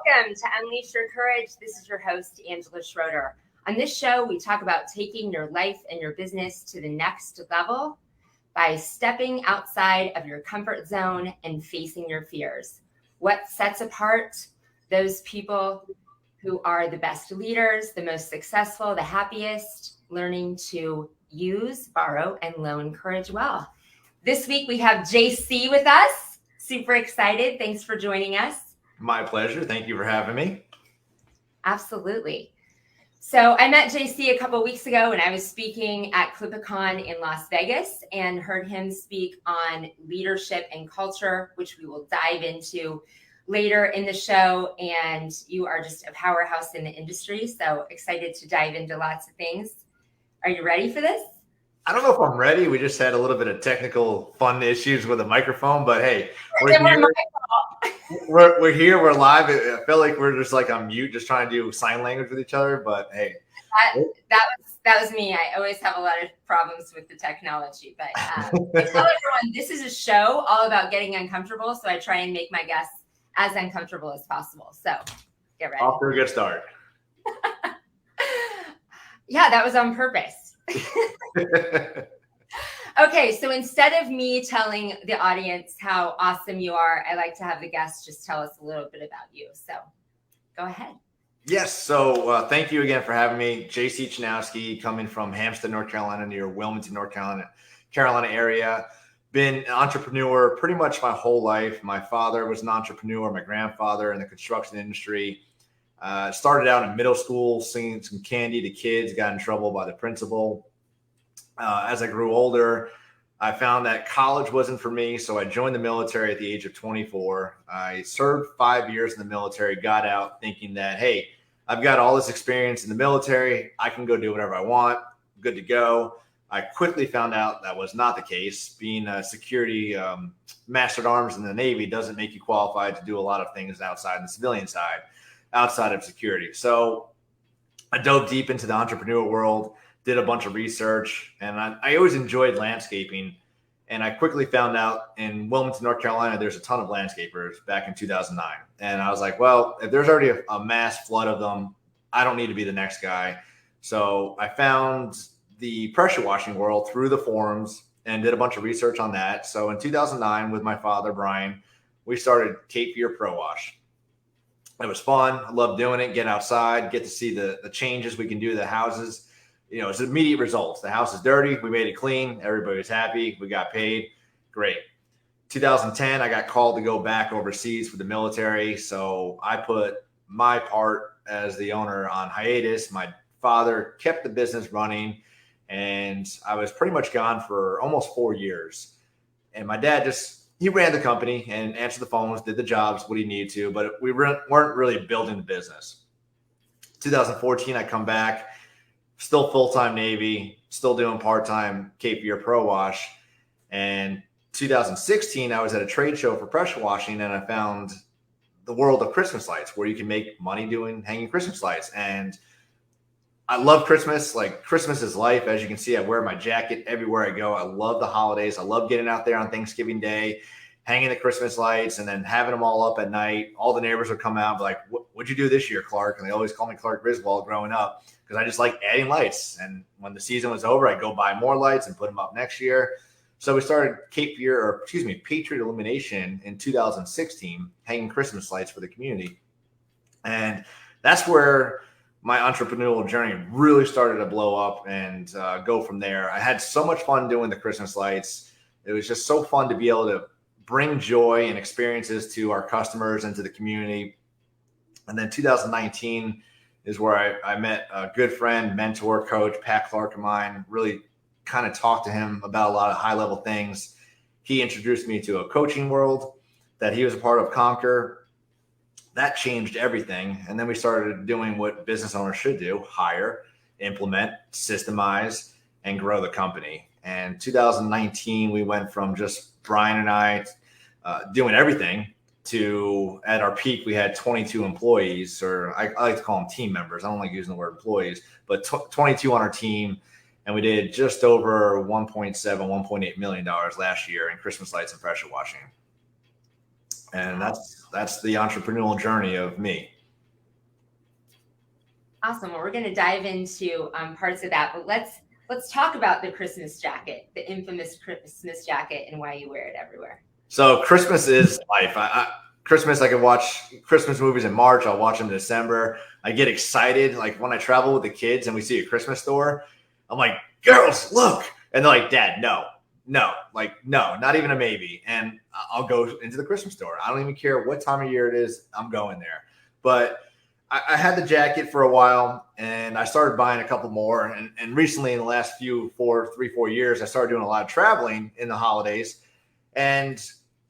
Welcome to Unleash Your Courage. This is your host, Angela Schroeder. On this show, we talk about taking your life and your business to the next level by stepping outside of your comfort zone and facing your fears. What sets apart those people who are the best leaders, the most successful, the happiest, learning to use, borrow, and loan courage well. This week, we have JC with us. Super excited. Thanks for joining us. My pleasure. Thank you for having me. Absolutely. So I met JC a couple of weeks ago when I was speaking at Clipicon in Las Vegas and heard him speak on leadership and culture, which we will dive into later in the show. And you are just a powerhouse in the industry. So excited to dive into lots of things. Are you ready for this? I don't know if I'm ready. We just had a little bit of technical fun issues with the microphone, but hey, we're here. We're live. I feel like we're just like on mute, just trying to do sign language with each other. But hey, that was me. I always have a lot of problems with the technology. But I tell everyone this is a show all about getting uncomfortable, so I try and make my guests as uncomfortable as possible. So get ready. Off to a good start. Yeah, that was on purpose. Okay, so instead of me telling the audience how awesome you are, I like to have the guests just tell us a little bit about you. So go ahead. Yes. So thank you again for having me. JC Chanowski, coming from Hampstead, North Carolina, near Wilmington, North Carolina area. Been an entrepreneur pretty much my whole life. My father was an entrepreneur, my grandfather in the construction industry. Started out in middle school, singing some candy to kids, got in trouble by the principal. As I grew older, I found that college wasn't for me, so I joined the military at the age of 24. I served 5 years in the military, got out thinking that, hey, I've got all this experience in the military. I can go do whatever I want. Good to go. I quickly found out that was not the case. Being a security master at arms in the Navy doesn't make you qualified to do a lot of things outside the civilian side, outside of security. So I dove deep into the entrepreneurial world, did a bunch of research, and I always enjoyed landscaping. And I quickly found out in Wilmington, North Carolina, there's a ton of landscapers back in 2009. And I was like, well, if there's already a mass flood of them, I don't need to be the next guy. So I found the pressure washing world through the forums and did a bunch of research on that. So in 2009, with my father, Brian, we started Cape Fear Pro Wash. It was fun. I loved doing it, get outside, get to see the changes we can do to the houses. You know, it's immediate results. The house is dirty. We made it clean. Everybody was happy. We got paid. Great. 2010, I got called to go back overseas for the military. So I put my part as the owner on hiatus. My father kept the business running, and I was pretty much gone for almost 4 years. And my dad he ran the company and answered the phones, did the jobs, what he needed to, but we weren't really building the business. 2014, I come back. Still full-time Navy, still doing part-time Cape Fear Pro Wash. And 2016, I was at a trade show for pressure washing, and I found the world of Christmas lights, where you can make money doing hanging Christmas lights. And I love Christmas. Like, Christmas is life. As you can see, I wear my jacket everywhere I go. I love the holidays. I love getting out there on Thanksgiving Day, hanging the Christmas lights, and then having them all up at night. All the neighbors would come out and be like, what'd you do this year, Clark? And they always call me Clark Griswold growing up, because I just like adding lights. And when the season was over, I'd go buy more lights and put them up next year. So we started Patriot Illumination in 2016, hanging Christmas lights for the community. And that's where my entrepreneurial journey really started to blow up and go from there. I had so much fun doing the Christmas lights. It was just so fun to be able to bring joy and experiences to our customers and to the community. And then 2019 is where I met a good friend, mentor, coach, Pat Clark of mine, really kind of talked to him about a lot of high-level things. He introduced me to a coaching world that he was a part of, Conquer. That changed everything. And then we started doing what business owners should do: hire, implement, systemize, and grow the company. And 2019, we went from just Brian and I doing everything to, at our peak, we had 22 employees, or I like to call them team members. I don't like using the word employees, but 22 on our team. And we did just over $1.8 million last year in Christmas lights and pressure washing. And that's the entrepreneurial journey of me. Awesome. Well, we're going to dive into parts of that, but let's talk about the Christmas jacket, the infamous Christmas jacket, and why you wear it everywhere. So Christmas is life. Christmas, I can watch Christmas movies in March. I'll watch them in December. I get excited. Like when I travel with the kids and we see a Christmas store, I'm like, girls, look. And they're like, Dad, no, not even a maybe. And I'll go into the Christmas store. I don't even care what time of year it is. I'm going there. But I had the jacket for a while and I started buying a couple more. And recently in the last 3-4 years, I started doing a lot of traveling in the holidays. And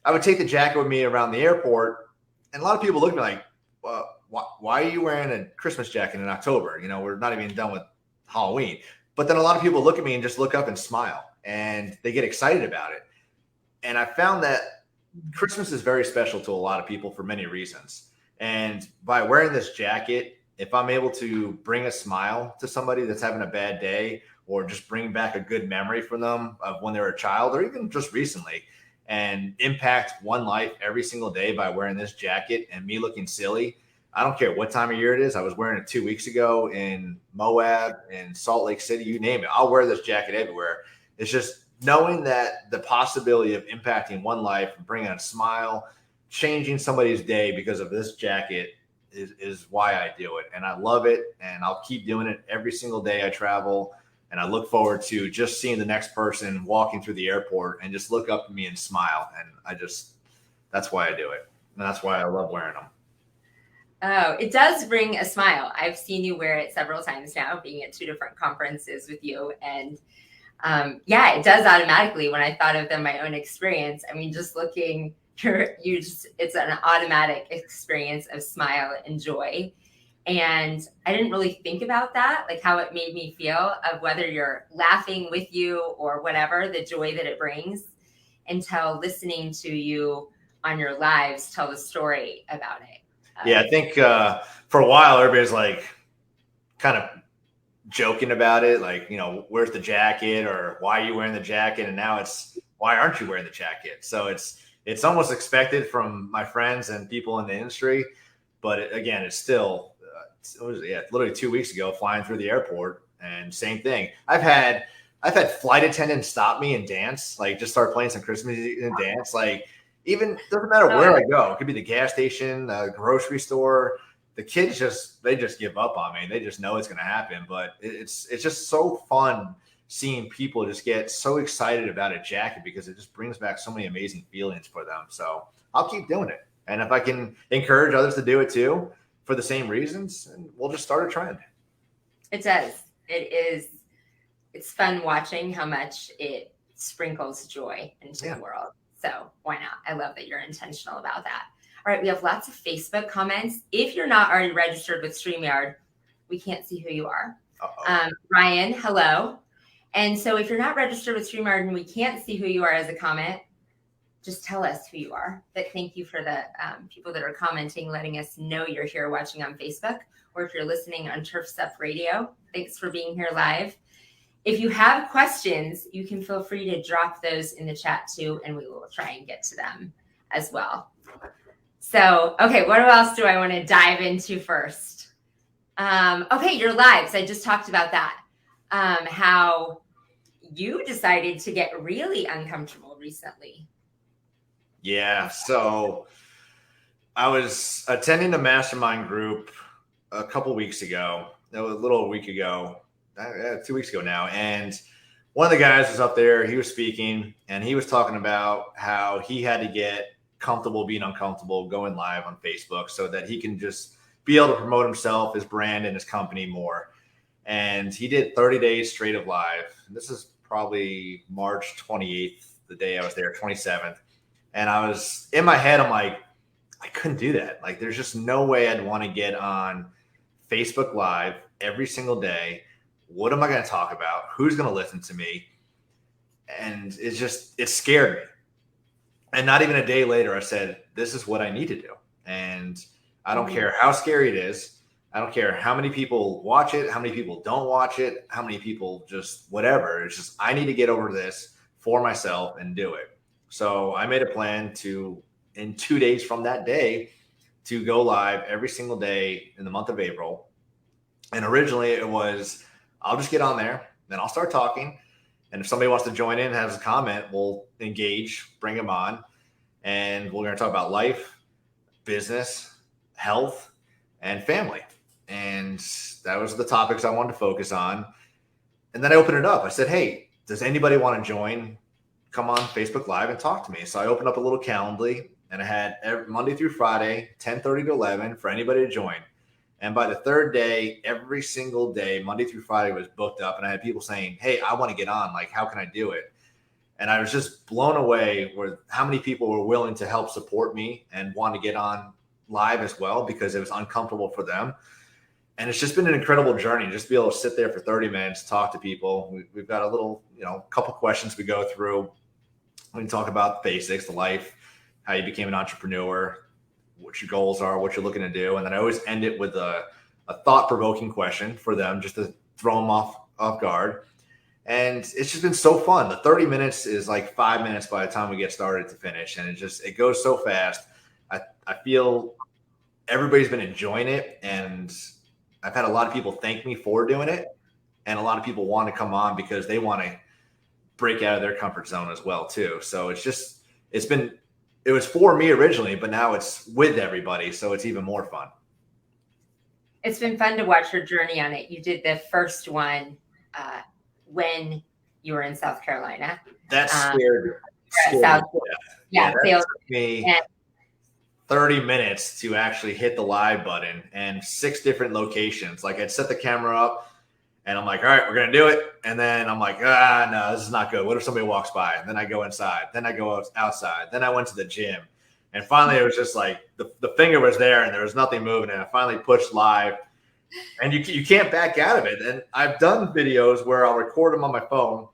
I would take the jacket with me around the airport. And a lot of people look at me like, well, why are you wearing a Christmas jacket in October? We're not even done with Halloween. But then a lot of people look at me and just look up and smile and they get excited about it. And I found that Christmas is very special to a lot of people for many reasons. And by wearing this jacket, if I'm able to bring a smile to somebody that's having a bad day or just bring back a good memory for them of when they were a child or even just recently and impact one life every single day by wearing this jacket and me looking silly, I don't care what time of year it is. I was wearing it 2 weeks ago in Moab, in Salt Lake City, you name it. I'll wear this jacket everywhere. It's just knowing that the possibility of impacting one life, bringing a smile, changing somebody's day because of this jacket is why I do it. And I love it. And I'll keep doing it every single day I travel. And I look forward to just seeing the next person walking through the airport and just look up at me and smile. And that's why I do it. And that's why I love wearing them. Oh, it does bring a smile. I've seen you wear it several times now, being at 2 different conferences with you. And yeah, it does automatically when I thought of them, my own experience. I mean, just looking, it's an automatic experience of smile and joy. And I didn't really think about that, like how it made me feel of whether you're laughing with you or whatever, the joy that it brings, until listening to you on your lives tell the story about it. Yeah, I think for a while, everybody's like kind of joking about it. Like, where's the jacket or why are you wearing the jacket? And now it's, why aren't you wearing the jacket? So it's almost expected from my friends and people in the industry. But again, it's still, literally 2 weeks ago, flying through the airport and same thing. I've had flight attendants stop me and dance, like just start playing some Christmas music and dance. Like, even doesn't matter where I go. It could be the gas station, the grocery store. The kids they just give up on me. They just know it's going to happen. But it's just so fun seeing people just get so excited about a jacket because it just brings back so many amazing feelings for them. So I'll keep doing it. And if I can encourage others to do it too for the same reasons, and we'll just start a trend. It does. It's fun watching how much it sprinkles joy into the world. So why not? I love that you're intentional about that. All right, we have lots of Facebook comments. If you're not already registered with StreamYard, we can't see who you are. Ryan, hello. And so if you're not registered with StreamYard and we can't see who you are as a comment, just tell us who you are. But thank you for the people that are commenting, letting us know you're here watching on Facebook, or if you're listening on Turf Step Radio, thanks for being here live. If you have questions, you can feel free to drop those in the chat too, and we will try and get to them as well. So, okay, what else do I want to dive into first? Okay, your lives. I just talked about that. How you decided to get really uncomfortable recently. Yeah, so I was attending a mastermind group a couple weeks ago, a little a week ago. 2 weeks ago now. And one of the guys was up there, he was speaking and he was talking about how he had to get comfortable being uncomfortable going live on Facebook so that he can just be able to promote himself, his brand and his company more. And he did 30 days straight of live. This is probably March 28th, the day I was there, 27th. And I was in my head, I'm like, I couldn't do that. Like, there's just no way I'd want to get on Facebook Live every single day. What am I going to talk about? Who's going to listen to me? And it scared me. And not even a day later, I said, this is what I need to do. And I don't care how scary it is. I don't care how many people watch it, how many people don't watch it, how many people just whatever. It's just, I need to get over this for myself and do it. So I made a plan to, in 2 days from that day, to go live every single day in the month of April. And originally it was, I'll just get on there, then I'll start talking. And if somebody wants to join in, has a comment, we'll engage, bring them on. And we're going to talk about life, business, health, and family. And that was the topics I wanted to focus on. And then I opened it up. I said, hey, does anybody want to join? Come on Facebook Live and talk to me. So I opened up a little Calendly, and I had every Monday through Friday, 10:30 to 11 for anybody to join. And by the third day, every single day, Monday through Friday was booked up. And I had people saying, hey, I want to get on. Like, how can I do it? And I was just blown away with how many people were willing to help support me and want to get on live as well, because it was uncomfortable for them. And it's just been an incredible journey, just to be able to sit there for 30 minutes, talk to people. We've got a little, couple questions we go through. We can talk about the basics, the life, how you became an entrepreneur, what your goals are, what you're looking to do. And then I always end it with a thought-provoking question for them, just to throw them off guard. And it's just been so fun. The 30 minutes is like 5 minutes by the time we get started to finish. And it goes so fast. I feel everybody's been enjoying it. And I've had a lot of people thank me for doing it. And a lot of people want to come on because they want to break out of their comfort zone as well too. So it was for me originally, but now it's with everybody. So it's even more fun. It's been fun to watch your journey on it. You did the first one when you were in South Carolina. That's scared. South, yeah, that took me 30 minutes to actually hit the live button, and 6 different locations. Like, I'd set the camera up and I'm like, all right, we're going to do it. And then I'm like, no, this is not good. What if somebody walks by? And then I go inside. Then I go outside. Then I went to the gym. And finally, it was just like the finger was there and there was nothing moving. And I finally pushed live. And you can't back out of it. And I've done videos where I'll record them on my phone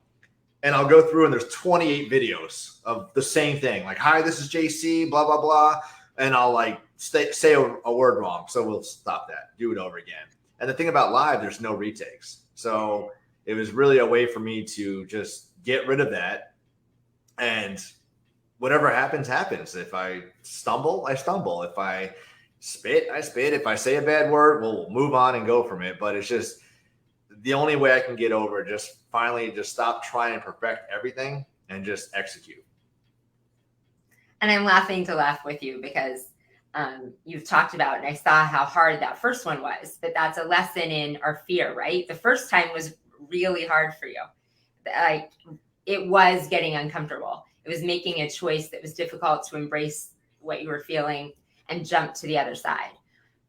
and I'll go through and there's 28 videos of the same thing. Like, hi, this is JC, blah, blah, blah. And I'll like say a word wrong. So we'll stop that, do it over again. And the thing about live, there's no retakes. So it was really a way for me to just get rid of that. And whatever happens, happens. If I stumble, I stumble. If I spit, I spit. If I say a bad word, we'll move on and go from it. But it's just the only way I can get over it, just finally just stop trying to perfect everything and just execute. And I'm laughing to laugh with you because you've talked about, and I saw how hard that first one was, but that's a lesson in our fear, right? The first time was really hard for you. Like, it was getting uncomfortable. It was making a choice that was difficult to embrace what you were feeling and jump to the other side.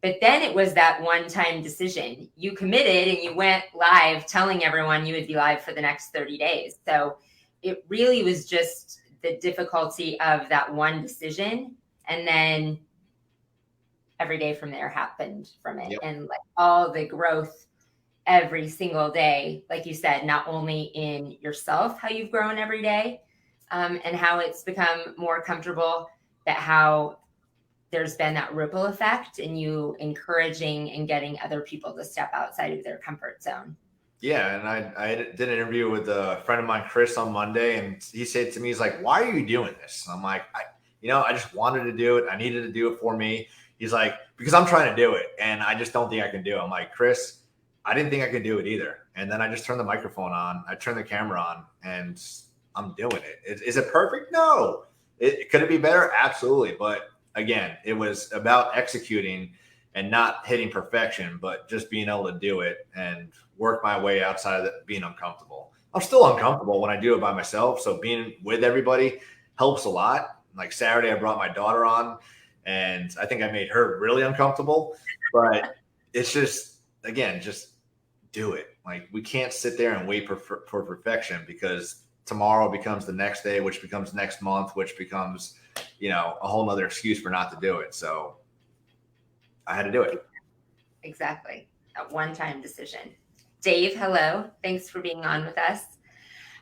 But then it was that one-time decision. You committed and you went live telling everyone you would be live for the next 30 days. So it really was just the difficulty of that one decision. And then every day from there happened from it. Yep. And like all the growth every single day, like you said, not only in yourself, how you've grown every day, and how it's become more comfortable, but how there's been that ripple effect and you encouraging and getting other people to step outside of their comfort zone. Yeah. And I did an interview with a friend of mine, Chris, on Monday, and he said to me, he's like, why are you doing this? And I'm like, I just wanted to do it. I needed to do it for me. He's like, because I'm trying to do it and I just don't think I can do it. I'm like, Chris, I didn't think I could do it either. And then I just turned the microphone on, I turned the camera on, and I'm doing it. Is it perfect? No. Could it be better? Absolutely. But again, it was about executing and not hitting perfection, but just being able to do it and work my way outside of being uncomfortable. I'm still uncomfortable when I do it by myself. So being with everybody helps a lot. Like Saturday, I brought my daughter on, and I think I made her really uncomfortable. But it's just, again, just do it. Like, we can't sit there and wait for perfection, because tomorrow becomes the next day, which becomes next month, which becomes, a whole nother excuse for not to do it. So I had to do it. Exactly. A one-time decision. Dave, hello. Thanks for being on with us.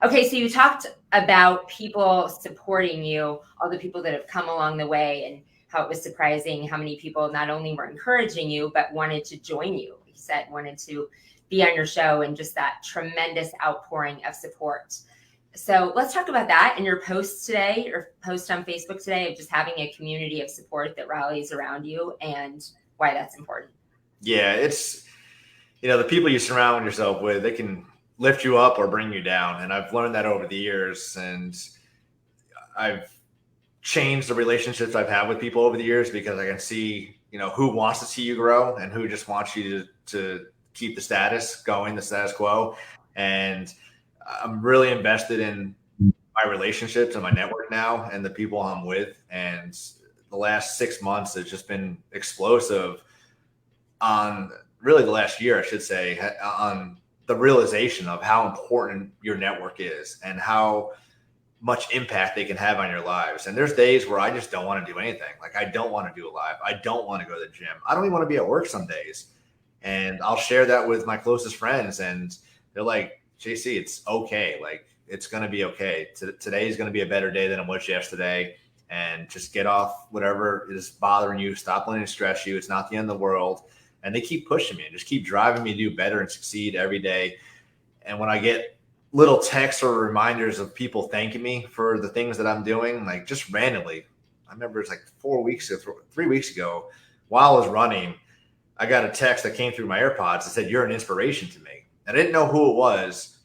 Okay, so you talked about people supporting you, all the people that have come along the way, and how it was surprising how many people not only were encouraging you, but wanted to join you. You said wanted to be on your show, and just that tremendous outpouring of support. So let's talk about that in your post today, or post on Facebook today, of just having a community of support that rallies around you and why that's important. Yeah, it's the people you surround yourself with, they can lift you up or bring you down. And I've learned that over the years. And I've changed the relationships I've had with people over the years because I can see, who wants to see you grow and who just wants you to keep the status going, the status quo. And I'm really invested in my relationships and my network now and the people I'm with. And the last 6 months has just been explosive on really the last year, I should say, on the realization of how important your network is and how much impact they can have on your lives. And there's days where I just don't want to do anything. Like I don't want to do a live. I don't want to go to the gym. I don't even want to be at work some days. And I'll share that with my closest friends and they're like, JC, it's okay. Like it's going to be okay. Today is going to be a better day than it was yesterday. And just get off whatever is bothering you. Stop letting it stress you. It's not the end of the world. And they keep pushing me and just keep driving me to do better and succeed every day. And when I get little texts or reminders of people thanking me for the things that I'm doing, like just randomly, I remember it's like 3 weeks ago, while I was running, I got a text that came through my AirPods that said, "You're an inspiration to me." I didn't know who it was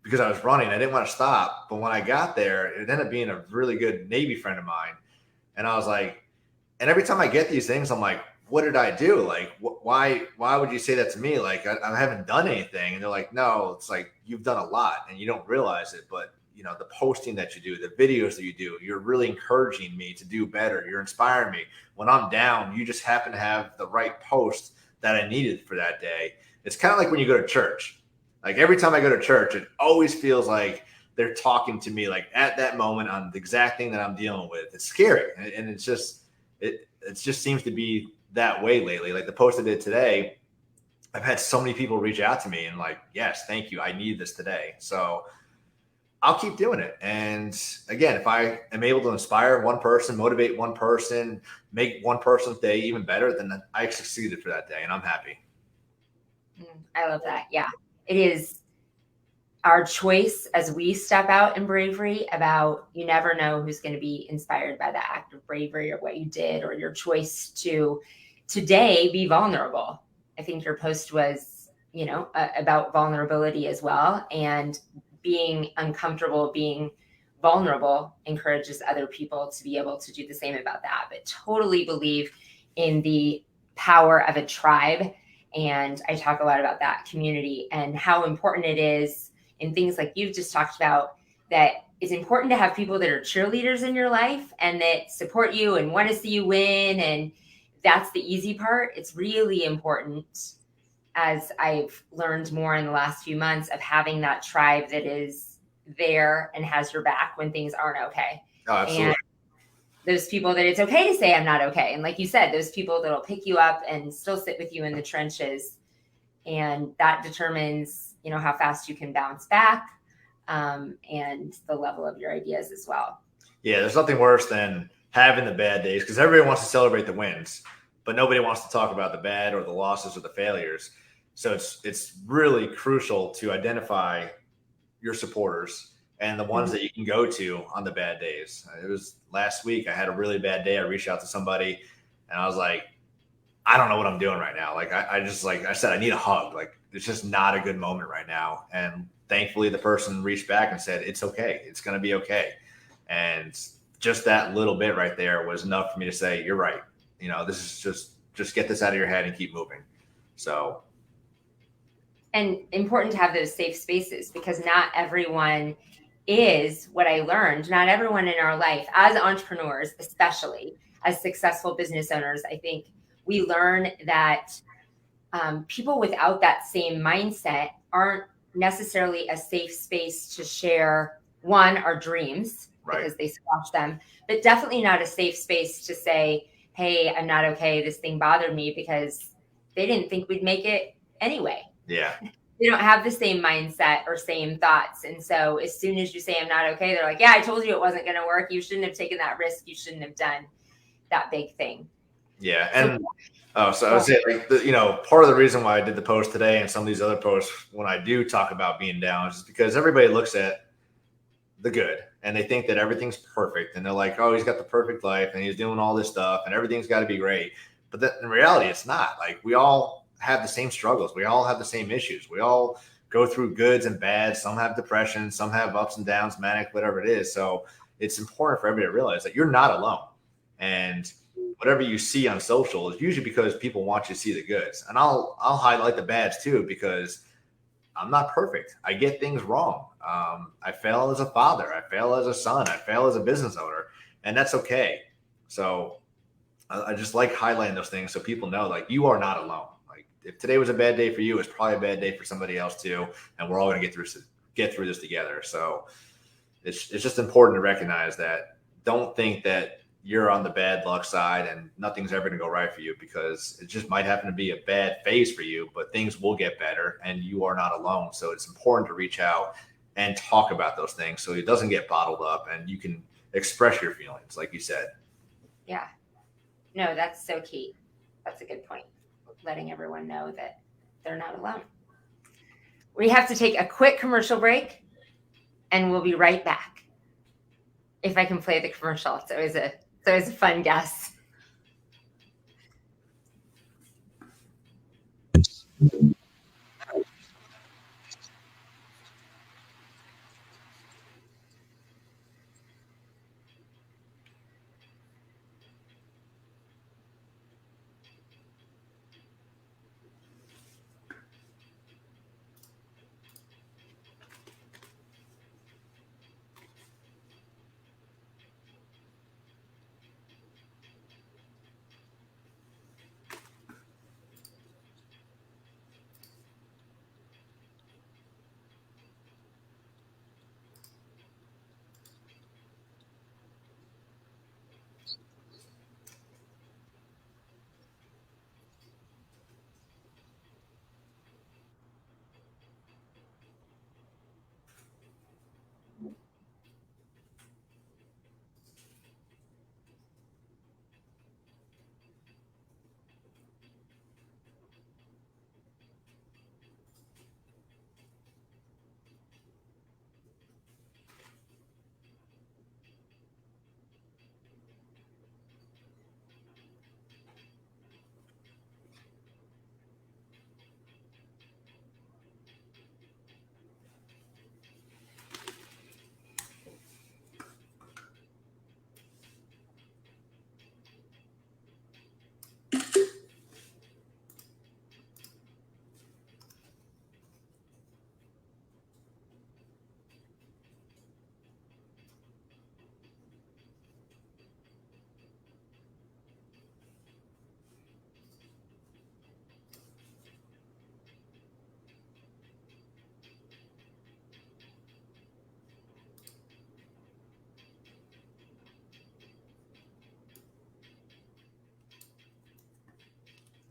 because I was running. I didn't want to stop. But when I got there, it ended up being a really good Navy friend of mine. And I was like, and every time I get these things, I'm like, what did I do? Like, why would you say that to me? Like, I haven't done anything. And they're like, no, it's like, you've done a lot and you don't realize it. But, the posting that you do, the videos that you do, you're really encouraging me to do better. You're inspiring me. When I'm down, you just happen to have the right post that I needed for that day. It's kind of like when you go to church. Like every time I go to church, it always feels like they're talking to me like at that moment on the exact thing that I'm dealing with. It's scary. And it's just, it just seems to be that way lately. Like the post I did today, I've had so many people reach out to me and like, yes, thank you. I need this today. So I'll keep doing it. And again, if I am able to inspire one person, motivate one person, make one person's day even better, then I succeeded for that day and I'm happy. I love that. Yeah. It is our choice as we step out in bravery about, you never know who's going to be inspired by that act of bravery or what you did or your choice to today be vulnerable. I think your post was, about vulnerability as well, and being uncomfortable, being vulnerable encourages other people to be able to do the same about that. But totally believe in the power of a tribe. And I talk a lot about that community and how important it is in things like you've just talked about, that it's important to have people that are cheerleaders in your life and that support you and want to see you win. And that's the easy part. It's really important, as I've learned more in the last few months, of having that tribe that is there and has your back when things aren't okay. Oh, absolutely. And those people that it's okay to say I'm not okay. And like you said, those people that'll pick you up and still sit with you in the trenches. And that determines, how fast you can bounce back, and the level of your ideas as well. Yeah, there's nothing worse than having the bad days, because everybody wants to celebrate the wins, but nobody wants to talk about the bad or the losses or the failures. So it's really crucial to identify your supporters and the ones that you can go to on the bad days. It was last week, I had a really bad day. I reached out to somebody and I was like, I don't know what I'm doing right now. Like I just, like I said, I need a hug. Like it's just not a good moment right now. And thankfully the person reached back and said, it's okay. It's going to be okay. And just that little bit right there was enough for me to say, you're right. This is just get this out of your head and keep moving. So. And important to have those safe spaces, because not everyone is what I learned. Not everyone in our life as entrepreneurs, especially as successful business owners, I think we learn that people without that same mindset aren't necessarily a safe space to share, one, our dreams, right, because they squash them, but definitely not a safe space to say, hey, I'm not okay. This thing bothered me, because they didn't think we'd make it anyway. Yeah. They don't have the same mindset or same thoughts. And so as soon as you say I'm not okay, they're like, yeah, I told you it wasn't going to work. You shouldn't have taken that risk. You shouldn't have done that big thing. Yeah. And so I would say, like, part of the reason why I did the post today and some of these other posts when I do talk about being down is because everybody looks at the good and they think that everything's perfect. And they're like, oh, he's got the perfect life and he's doing all this stuff and everything's got to be great. But in reality, it's not. Like, we all have the same struggles. We all have the same issues. We all go through goods and bads. Some have depression, some have ups and downs, manic, whatever it is. So it's important for everybody to realize that you're not alone. And whatever you see on social is usually because people want you to see the goods. And I'll highlight the bads too, because I'm not perfect. I get things wrong. I fail as a father. I fail as a son. I fail as a business owner, and that's okay. So I just like highlighting those things so people know, like, you are not alone. Like, if today was a bad day for you, it's probably a bad day for somebody else too, and we're all going to get through this together. So it's just important to recognize that. Don't think that you're on the bad luck side and nothing's ever going to go right for you, because it just might happen to be a bad phase for you, but things will get better and you are not alone. So it's important to reach out and talk about those things so it doesn't get bottled up and you can express your feelings, like you said. Yeah. No, that's so key. That's a good point. Letting everyone know that they're not alone. We have to take a quick commercial break and we'll be right back. If I can play the commercial, it's always a fun guess.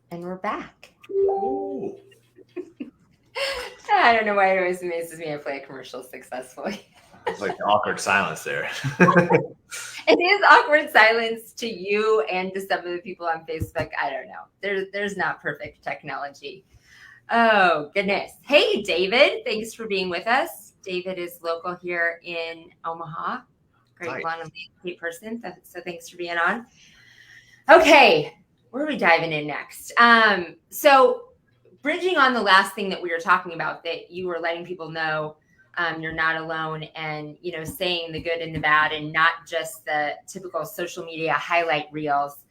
And we're back. Ooh. I don't know why it always amazes me I play a commercial successfully. It's like awkward silence there. It is awkward silence to you and to some of the people on Facebook. I don't know. There's not perfect technology. Oh, goodness. Hey, David. Thanks for being with us. David is local here in Omaha. Great lawn and landscape person. So thanks for being on. Okay. Where are we diving in next? So bridging on the last thing that we were talking about, that you were letting people know you're not alone, and, you know, saying the good and the bad and not just the typical social media highlight reels.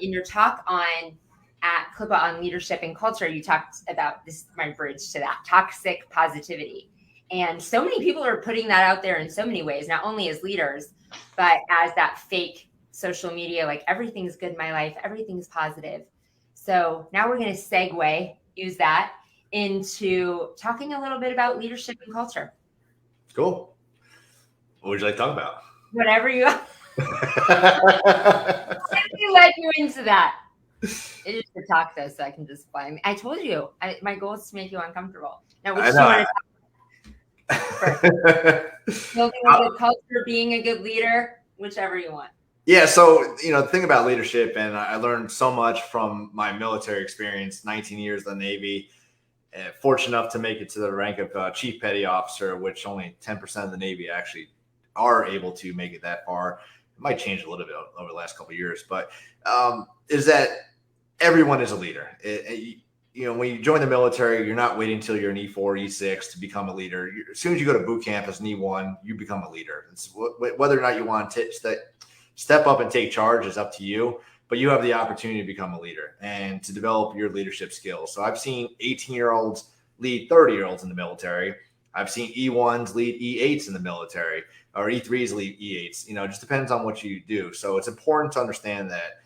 In your talk at Clipa on leadership and culture, you talked about this, my bridge to that, toxic positivity. And so many people are putting that out there in so many ways, not only as leaders, but as that fake social media, like everything's good in my life, everything's positive. So now we're going to use that into talking a little bit about leadership and culture. Cool. What would you like to talk about? Whatever you want. Let me let you into that. It is the talk, though, so I can just fly. I told you, my goal is to make you uncomfortable. Now, which do you want to talk about? Building a good culture, being a good leader, whichever you want. Yeah. So, you know, the thing about leadership, and I learned so much from my military experience, 19 years in the Navy, fortunate enough to make it to the rank of Chief Petty Officer, which only 10% of the Navy actually are able to make it that far. It might change a little bit over the last couple of years, but is that everyone is a leader. when you join the military, you're not waiting until you're an E4, E6 to become a leader. As soon as you go to boot camp as an E1, you become a leader. It's whether or not you want to step up and take charge is up to you, but you have the opportunity to become a leader and to develop your leadership skills. So I've seen 18-year-olds lead 30-year-olds in the military. I've seen E1s lead E8s in the military, or E3s lead E8s. It just depends on what you do. So it's important to understand that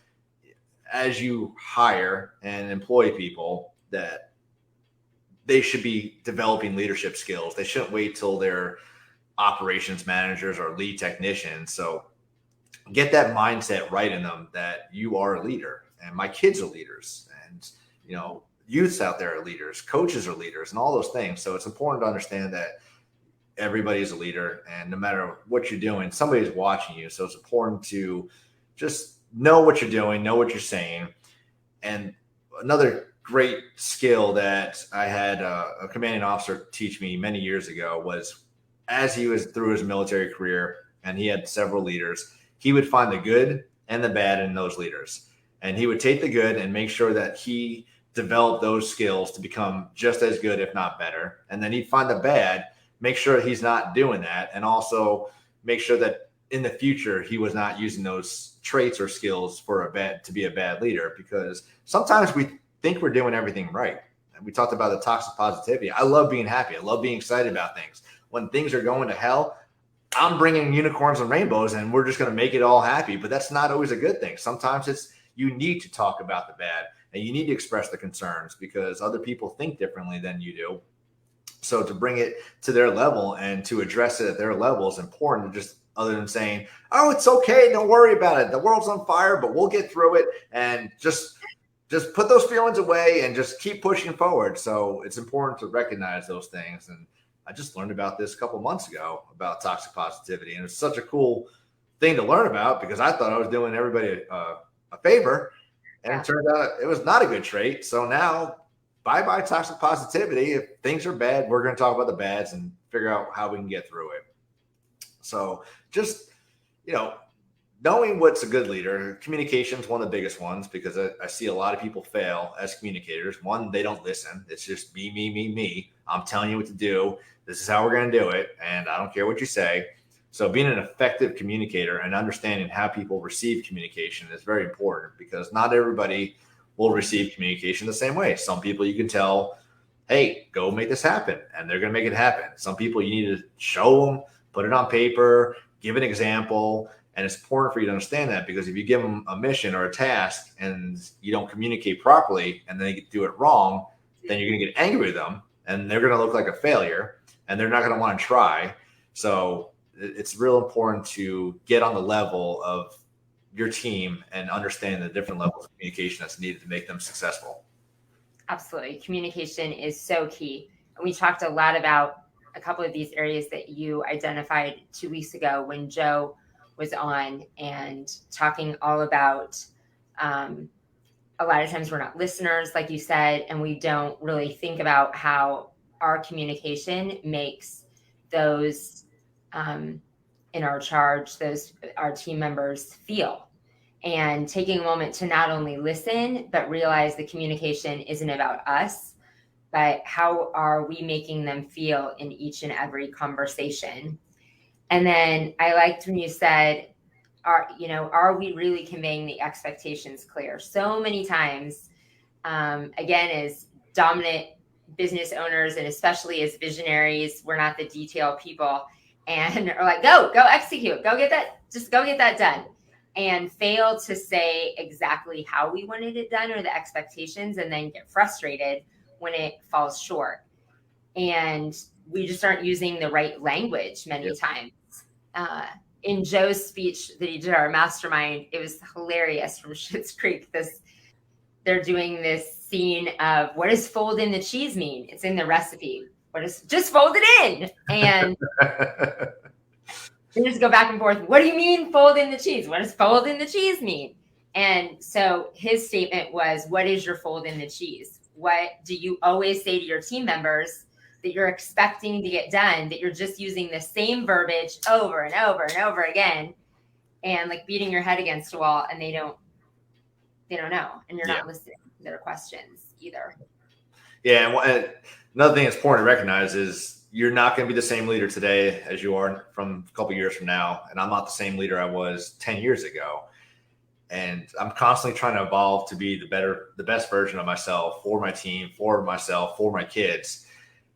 as you hire and employ people, that they should be developing leadership skills. They shouldn't wait till they're operations managers or lead technicians. So get that mindset right in them that you are a leader, and my kids are leaders, and youths out there are leaders, coaches are leaders, and all those things. So it's important to understand that everybody's a leader, and no matter what you're doing, somebody's watching you. So it's important to just know what you're doing, know what you're saying. And another great skill that I had a commanding officer teach me many years ago was, as he was through his military career and he had several leaders, he would find the good and the bad in those leaders. And he would take the good and make sure that he developed those skills to become just as good, if not better. And then he'd find the bad, make sure he's not doing that, and also make sure that in the future he was not using those traits or skills to be a bad leader. Because sometimes we think we're doing everything right. And we talked about the toxic positivity. I love being happy. I love being excited about things. When things are going to hell, I'm bringing unicorns and rainbows and we're just going to make it all happy. But that's not always a good thing. Sometimes you need to talk about the bad, and you need to express the concerns, because other people think differently than you do. So to bring it to their level and to address it at their level is important, to just, other than saying, oh, it's okay, don't worry about it, the world's on fire, but we'll get through it, and just put those feelings away and just keep pushing forward. So it's important to recognize those things. And I just learned about this a couple months ago about toxic positivity, and it's such a cool thing to learn about, because I thought I was doing everybody a favor, and it turned out it was not a good trait. So now, bye-bye toxic positivity. If things are bad, we're going to talk about the bads and figure out how we can get through it. So just, knowing what's a good leader. Communication is one of the biggest ones, because I see a lot of people fail as communicators. One, they don't listen. It's just me, me, me, me. I'm telling you what to do. This is how we're going to do it, and I don't care what you say. So being an effective communicator and understanding how people receive communication is very important, because not everybody will receive communication the same way. Some people you can tell, hey, go make this happen, and they're going to make it happen. Some people you need to show them, put it on paper, give an example. And it's important for you to understand that, because if you give them a mission or a task and you don't communicate properly and they do it wrong, then you're going to get angry with them and they're going to look like a failure and they're not going to want to try. So it's real important to get on the level of your team and understand the different levels of communication that's needed to make them successful. Absolutely. Communication is so key. And we talked a lot about a couple of these areas that you identified 2 weeks ago when Joe was on, and talking all about a lot of times we're not listeners, like you said, and we don't really think about how our communication makes those in our charge, our team members feel. And taking a moment to not only listen, but realize the communication isn't about us, but how are we making them feel in each and every conversation. And then I liked when you said, are we really conveying the expectations clear? So many times, again, as dominant business owners, and especially as visionaries, we're not the detail people, and are like, go execute, go get that done, and fail to say exactly how we wanted it done or the expectations, and then get frustrated when it falls short. And we just aren't using the right language many times. In Joe's speech that he did our mastermind, it was hilarious, from Schitt's Creek. They're doing this scene of, what does fold in the cheese mean? It's in the recipe. Just fold it in. And they just go back and forth. What do you mean fold in the cheese? What does fold in the cheese mean? And so his statement was, what is your fold in the cheese? What do you always say to your team members that you're expecting to get done, that you're just using the same verbiage over and over and over again, and like beating your head against a wall, and they don't know, and you're not listening to their questions either. Yeah. And another thing that's important to recognize is you're not going to be the same leader today as you are from a couple of years from now. And I'm not the same leader I was 10 years ago. And I'm constantly trying to evolve to be the best version of myself for my team, for myself, for my kids.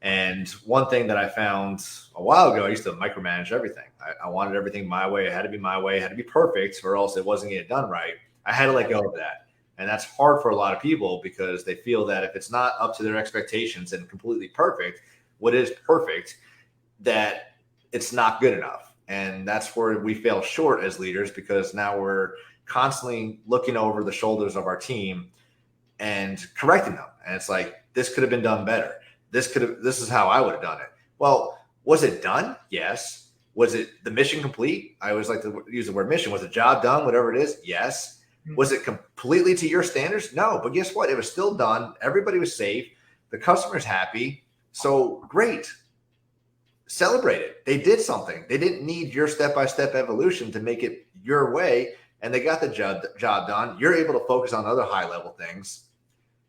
And one thing that I found a while ago, I used to micromanage everything. I wanted everything my way. It had to be my way. It had to be perfect, or else it wasn't getting done right. I had to let go of that. And that's hard for a lot of people because they feel that if it's not up to their expectations and completely perfect, what is perfect, that it's not good enough. And that's where we fail short as leaders, because now we're constantly looking over the shoulders of our team and correcting them. And it's like, this could have been done better. This is how I would have done it. Well, was it done? Yes. Was it the mission complete? I always like to use the word mission. Was the job done? Whatever it is. Yes. Was it completely to your standards? No. But guess what? It was still done. Everybody was safe. The customer's happy. So great. Celebrate it. They did something. They didn't need your step-by-step evolution to make it your way. And they got the job done. You're able to focus on other high-level things.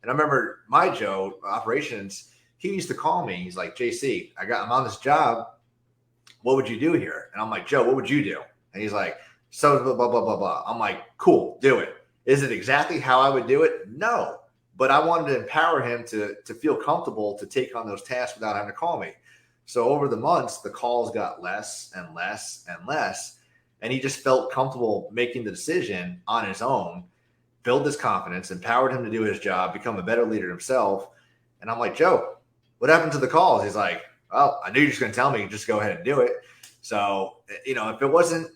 And I remember my Joe, operations, he used to call me. He's like, JC, I'm on this job. What would you do here? And I'm like, Joe, what would you do? And he's like, so blah, blah, blah, blah, blah. I'm like, cool, do it. Is it exactly how I would do it? No. But I wanted to empower him to feel comfortable to take on those tasks without having to call me. So over the months, the calls got less and less and less. And he just felt comfortable making the decision on his own, build his confidence, empowered him to do his job, become a better leader himself. And I'm like, Joe, what happened to the calls? He's like, well, I knew you were just going to tell me, just go ahead and do it. So, if it wasn't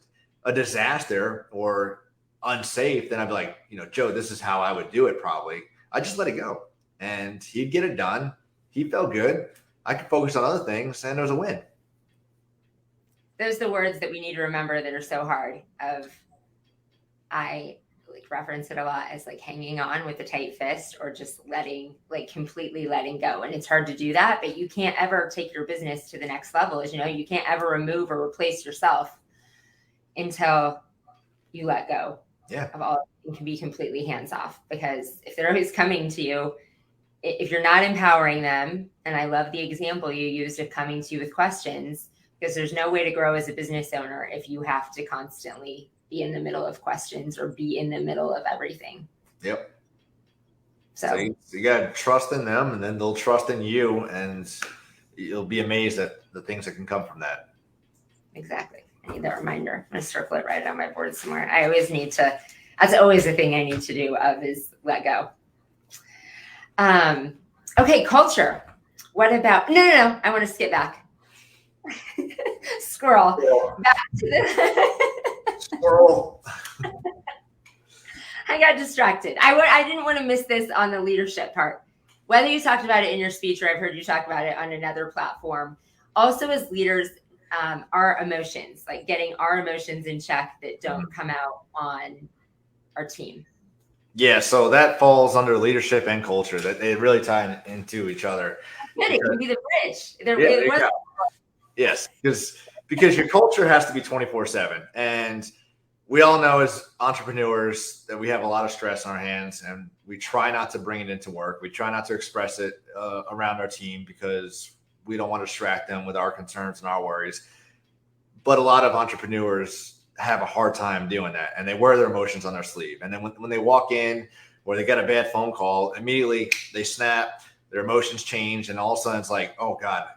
a disaster or unsafe, then I'd be like, Joe, this is how I would do it probably. I just let it go and he'd get it done. He felt good. I could focus on other things and it was a win. Those are the words that we need to remember that are so hard. I reference it a lot as hanging on with a tight fist, or just completely letting go. And it's hard to do that, but you can't ever take your business to the next level. As you know, you can't ever remove or replace yourself until you let go of all, and can be completely hands off. Because if they're always coming to you, if you're not empowering them, and I love the example you used of coming to you with questions, because there's no way to grow as a business owner if you have to constantly be in the middle of questions or be in the middle of everything. Yep. So you got to trust in them, and then they'll trust in you, and you'll be amazed at the things that can come from that. Exactly. I need that reminder. I'm going to circle it right on my board somewhere. I always need to, that's always the thing I need to do is let go. Okay. Culture. What about, no. I want to skip back. Squirrel. Back to the Squirrel. I got distracted. I didn't want to miss this on the leadership part. Whether you talked about it in your speech or I've heard you talk about it on another platform. Also, as leaders, our emotions, getting our emotions in check that don't come out on our team. Yeah, so that falls under leadership and culture. That they really tie into each other. It can be the bridge. Yes, because your culture has to be 24/7, and we all know as entrepreneurs that we have a lot of stress on our hands, and we try not to bring it into work. We try not to express it around our team because we don't want to distract them with our concerns and our worries. But a lot of entrepreneurs have a hard time doing that, and they wear their emotions on their sleeve. And then when they walk in or they get a bad phone call, immediately they snap, their emotions change, and all of a sudden it's like, oh God,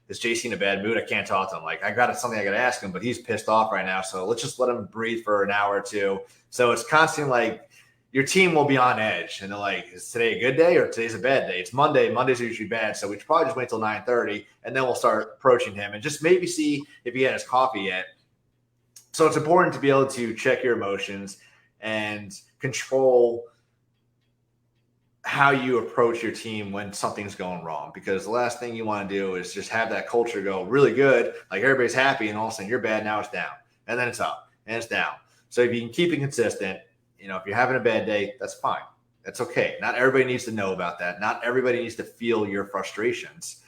is JC in a bad mood? I can't talk to him. I got something I got to ask him, but he's pissed off right now. So let's just let him breathe for an hour or two. So it's constantly your team will be on edge, and they're like, is today a good day or today's a bad day? It's Monday. Mondays are usually bad. So we should probably just wait till 9:30, and then we'll start approaching him and just maybe see if he had his coffee yet. So it's important to be able to check your emotions and control how you approach your team when something's going wrong, because the last thing you want to do is just have that culture go really good, everybody's happy, and all of a sudden you're bad, now it's down, and then it's up, and it's down. So if you can keep it consistent, if you're having a bad day, that's fine. That's okay. Not everybody needs to know about that. Not everybody needs to feel your frustrations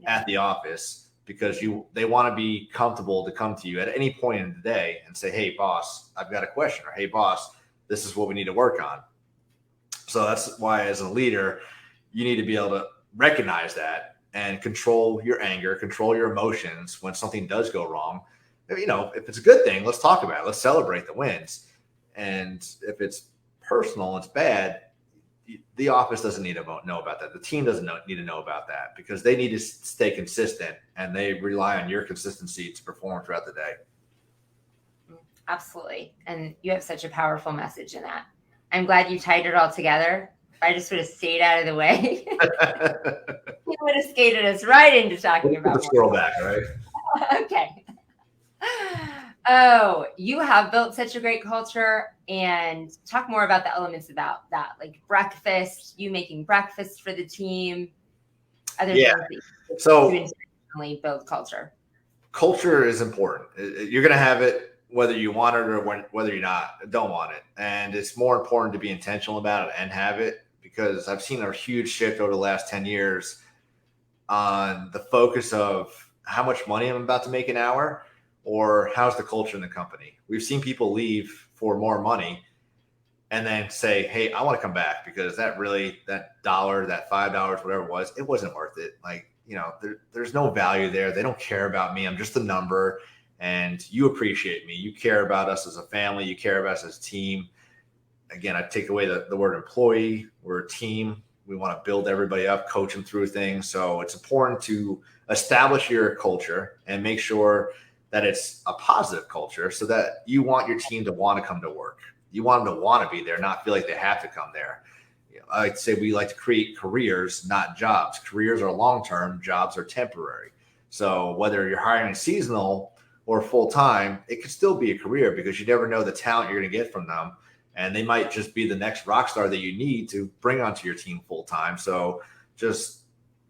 at the office, because they want to be comfortable to come to you at any point in the day and say, hey, boss, I've got a question, or hey, boss, this is what we need to work on. So that's why as a leader, you need to be able to recognize that and control your anger, control your emotions when something does go wrong. If it's a good thing, let's talk about it. Let's celebrate the wins. And if it's personal, it's bad, the office doesn't need to know about that. The team doesn't need to know about that, because they need to stay consistent, and they rely on your consistency to perform throughout the day. Absolutely. And you have such a powerful message in that. I'm glad you tied it all together. If I just would have stayed out of the way, you would have skated us right into talking about the squirrel back, right? Okay. Oh, you have built such a great culture, and talk more about the elements about that, like breakfast, you making breakfast for the team, other things that you intentionally build culture. Culture is important. You're going to have it whether you want it or whether you don't want it. And it's more important to be intentional about it and have it, because I've seen a huge shift over the last 10 years on the focus of how much money I'm about to make an hour, or how's the culture in the company. We've seen people leave for more money and then say, hey, I want to come back because that dollar, that $5, whatever it was, it wasn't worth it. Like, there's no value there. They don't care about me. I'm just a number, and you appreciate me. You care about us as a family. You care about us as a team. Again, I take away the word employee. We're a team. We want to build everybody up, coach them through things. So it's important to establish your culture and make sure that it's a positive culture, so that you want your team to want to come to work. You want them to want to be there, not feel like they have to come there. I'd say we like to create careers, not jobs. Careers are long-term, jobs are temporary. So whether you're hiring seasonal or full-time, it could still be a career, because you never know the talent you're going to get from them. And they might just be the next rock star that you need to bring onto your team full-time. So just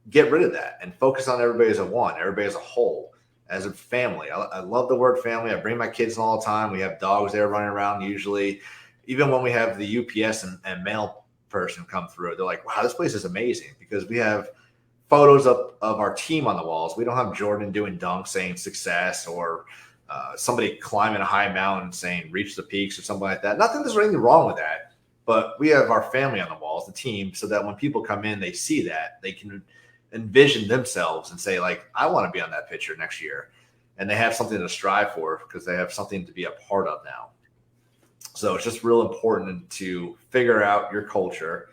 get rid of that and focus on everybody as a one, everybody as a whole, as a family. I love the word family. I bring my kids in all the time. We have dogs there running around usually. Even when we have the UPS and mail person come through, they're like, wow, this place is amazing, because we have photos of our team on the walls. We don't have Jordan doing dunks saying success, or somebody climbing a high mountain saying reach the peaks or something like that. Not that there's anything wrong with that, but we have our family on the walls, the team, so that when people come in, they see that, they can envision themselves and say, like, I want to be on that picture next year. And they have something to strive for, because they have something to be a part of now. So it's just real important to figure out your culture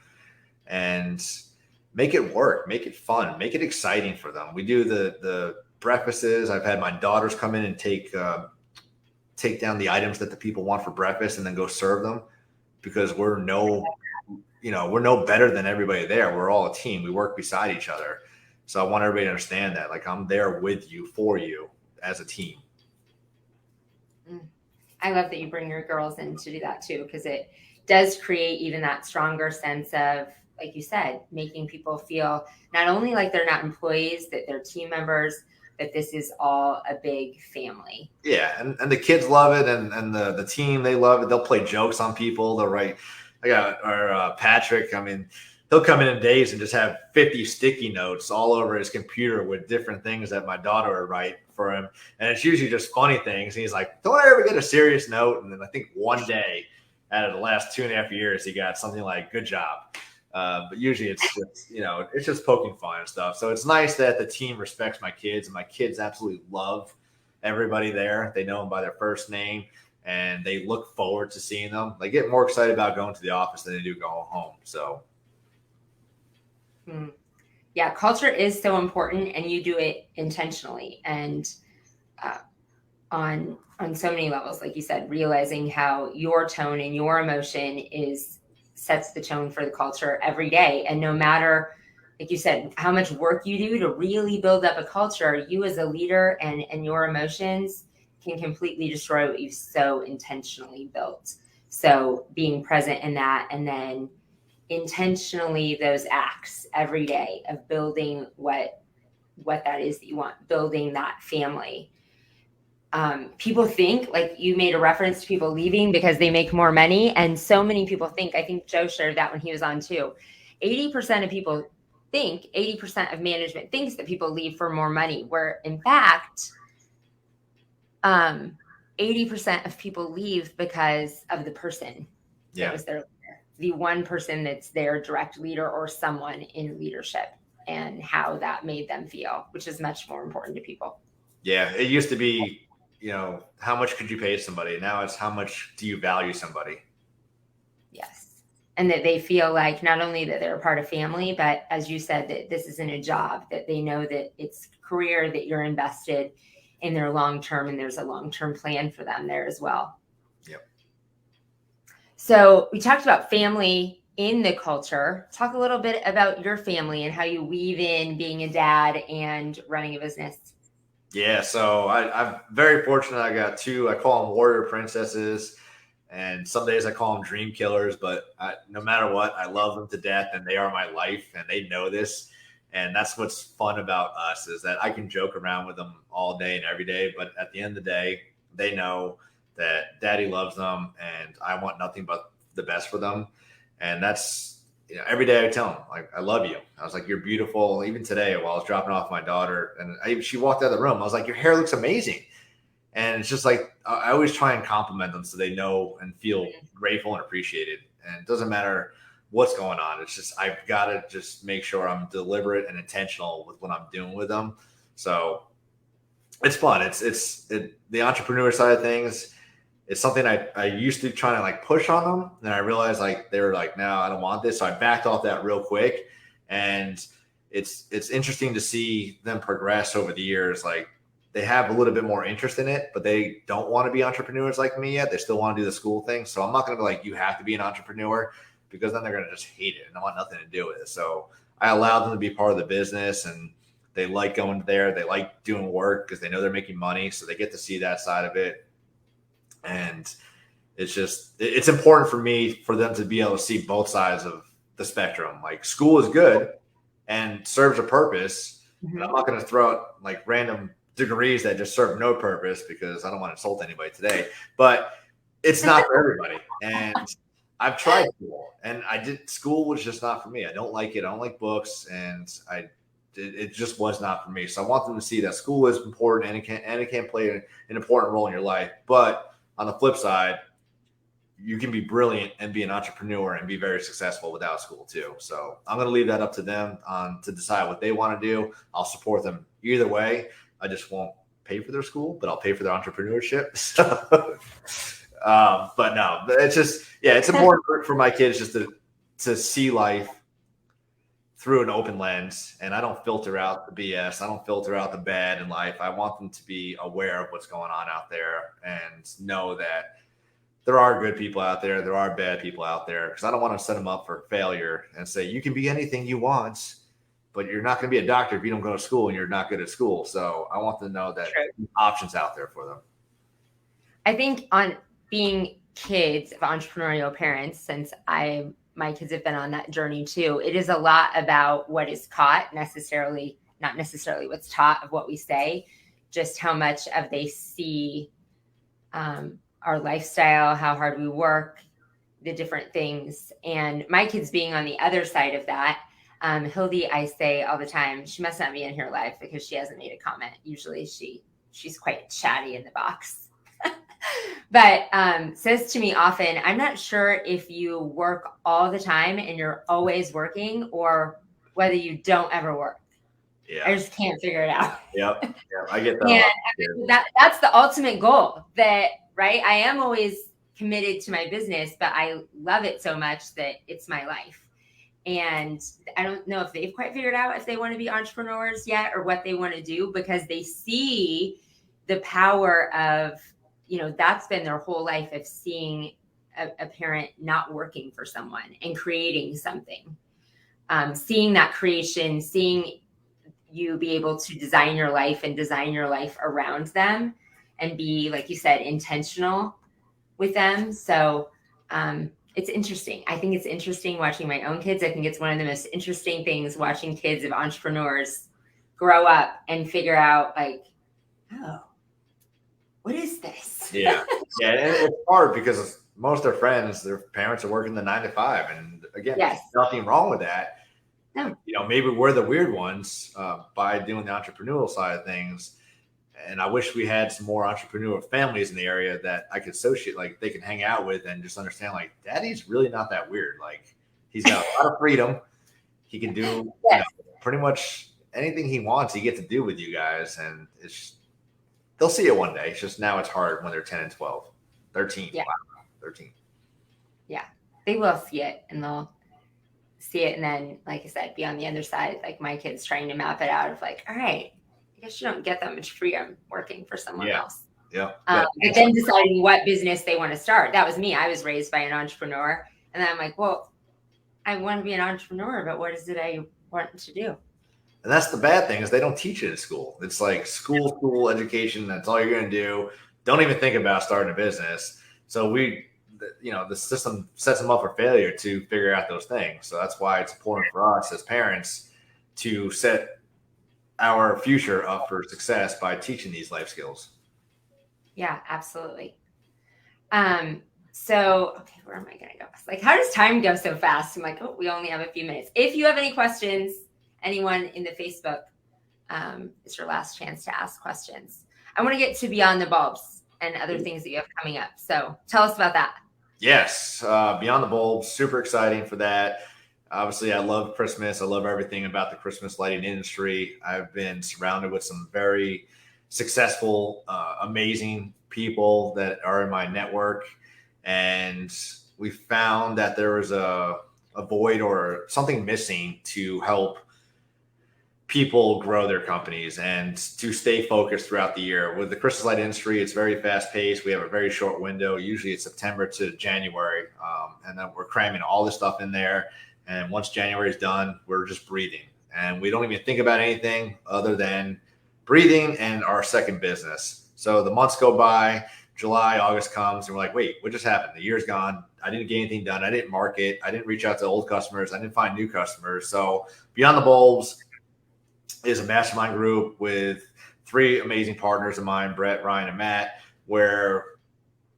and make it work, make it fun, make it exciting for them. We do the breakfasts. I've had my daughters come in and take down the items that the people want for breakfast and then go serve them, because we're no better than everybody there. We're all a team. We work beside each other. So I want everybody to understand that, like, I'm there with you, for you, as a team. I love that you bring your girls in to do that too, because it does create even that stronger sense of, like you said, making people feel not only like they're not employees, that they're team members, that this is all a big family. Yeah, and the kids love it, and the team, they love it. They'll play jokes on people. They'll write. I got our Patrick. I mean, he'll come in days and just have 50 sticky notes all over his computer with different things that my daughter would write for him. And it's usually just funny things. And he's like, don't I ever get a serious note? And then I think one day out of the last 2.5 years, he got something like, good job. But usually it's just poking fun and stuff. So it's nice that the team respects my kids, and my kids absolutely love everybody there. They know them by their first name, and they look forward to seeing them. They get more excited about going to the office than they do going home. So. Yeah, culture is so important, and you do it intentionally and on so many levels. Like you said, realizing how your tone and your emotion sets the tone for the culture every day. And no matter, like you said, how much work you do to really build up a culture, you as a leader and your emotions can completely destroy what you've so intentionally built. So being present in that, and then intentionally those acts every day of building what that is that you want, building that family. People think, like you made a reference to people leaving because they make more money. And so many people think, I think Joe shared that when he was on too, 80% of people think, 80% of management thinks that people leave for more money, where in fact, 80% of people leave because of the person that was their leader, the one person that's their direct leader or someone in leadership. and how that made them feel, which is much more important to people. Yeah. It used to be, how much could you pay somebody? Now it's how much do you value somebody? Yes. And that they feel like not only that they're a part of family, but as you said, that this isn't a job, that they know that it's a career, that you're invested in their long-term, and there's a long-term plan for them there as well. Yep. So we talked about family in the culture. Talk a little bit about your family and how you weave in being a dad and running a business. Yeah, so I'm very fortunate. I got two, I call them warrior princesses, and some days I call them dream killers, but no matter what, I love them to death, and they are my life, and they know this. And that's what's fun about us, is that I can joke around with them all day and every day, but at the end of the day, they know that daddy loves them, and I want nothing but the best for them. And that's, every day I tell them, like, I love you. I was like, you're beautiful. Even today, while I was dropping off my daughter, and she walked out of the room, I was like, your hair looks amazing. And it's just like, I always try and compliment them so they know and feel grateful and appreciated. And it doesn't matter what's going on. It's just, I've got to just make sure I'm deliberate and intentional with what I'm doing with them. So it's fun. It's the entrepreneur side of things. It's something I used to try to like push on them. And I realized like, they were like, no, I don't want this. So I backed off that real quick. And it's interesting to see them progress over the years. Like, they have a little bit more interest in it, but they don't want to be entrepreneurs like me yet. They still want to do the school thing. So I'm not going to be like, you have to be an entrepreneur, because then they're going to just hate it and want nothing to do with it. So I allow them to be part of the business, and they like going there. They like doing work because they know they're making money. So they get to see that side of it. And it's important for me for them to be able to see both sides of the spectrum. Like, school is good and serves a purpose. Mm-hmm. But I'm not going to throw out like random degrees that just serve no purpose, because I don't want to insult anybody today, but it's not for everybody. And I've tried school, and school was just not for me. I don't like it. I don't like books, and it just was not for me. So I want them to see that school is important, and it can play an important role in your life. But on the flip side, you can be brilliant and be an entrepreneur and be very successful without school too. So I'm going to leave that up to them to decide what they want to do. I'll support them either way. I just won't pay for their school, but I'll pay for their entrepreneurship. So, but no, it's just, it's important for my kids just to see life through an open lens. And I don't filter out the BS. I don't filter out the bad in life. I want them to be aware of what's going on out there and know that there are good people out there. There are bad people out there, because I don't want to set them up for failure and say, you can be anything you want, but you're not going to be a doctor if you don't go to school and you're not good at school. So I want them to know that options out there for them. I think on being kids of entrepreneurial parents, since my kids have been on that journey too, it is a lot about what is caught, not necessarily what's taught of what we say, just how much of they see our lifestyle, how hard we work, the different things. And my kids being on the other side of that, Hildy, I say all the time, she must not be in here live because she hasn't made a comment. Usually she's quite chatty in the box. But says to me often, I'm not sure if you work all the time and you're always working, or whether you don't ever work. Yeah. I just can't figure it out. Yep. I get that. And that's the ultimate goal, right? I am always committed to my business, but I love it so much that it's my life. And I don't know if they've quite figured out if they want to be entrepreneurs yet, or what they want to do, because they see the power of, that's been their whole life, of seeing a parent not working for someone and creating something, seeing that creation, seeing you be able to design your life and design your life around them, and be, like you said, intentional with them. So it's interesting. I think it's interesting watching my own kids. I think it's one of the most interesting things, watching kids of entrepreneurs grow up and figure out, like, oh, what is this? Yeah. And it's hard because most of their friends, their parents are working the 9 to 5. And again, there's nothing wrong with that. No. Maybe we're the weird ones by doing the entrepreneurial side of things. And I wish we had some more entrepreneurial families in the area that I could associate, like they can hang out with and just understand, like, daddy's really not that weird. Like, he's got a lot of freedom. He can do pretty much anything he wants, he gets to do with you guys. And they'll see it one day. It's just now it's hard when they're 10 and 12, 13. Yeah. Wow, 13. Yeah, they will see it, and they'll see it. And then, like I said, be on the other side, like my kids trying to map it out of like, all right, I guess you don't get that much freedom working for someone else. Yeah. But then deciding what business they want to start. That was me. I was raised by an entrepreneur. And then I'm like, well, I want to be an entrepreneur, but what is it I want to do? And that's the bad thing is they don't teach it in school. It's like school education. That's all you're going to do. Don't even think about starting a business. So the system sets them up for failure to figure out those things. So that's why it's important for us as parents to set our future up for success by teaching these life skills. Yeah, absolutely. So, okay, where am I going to go? Like, how does time go so fast? I'm like, oh, we only have a few minutes. If you have any questions, anyone in the Facebook, it's your last chance to ask questions. I want to get to Beyond the Bulbs and other things that you have coming up. So tell us about that. Yes. Beyond the Bulbs, super exciting for that. Obviously, I love Christmas. I love everything about the Christmas lighting industry. I've been surrounded with some very successful, amazing people that are in my network. And we found that there was a void or something missing to help people grow their companies and to stay focused throughout the year. With the Christmas light industry, it's very fast paced. We have a very short window. Usually it's September to January. And then we're cramming all this stuff in there. And once January is done, we're just breathing. And we don't even think about anything other than breathing and our second business. So the months go by, July, August comes, and we're like, wait, what just happened? The year's gone. I didn't get anything done. I didn't market. I didn't reach out to old customers. I didn't find new customers. So Beyond the Bulbs is a mastermind group with 3 amazing partners of mine, Brett, Ryan, and Matt, where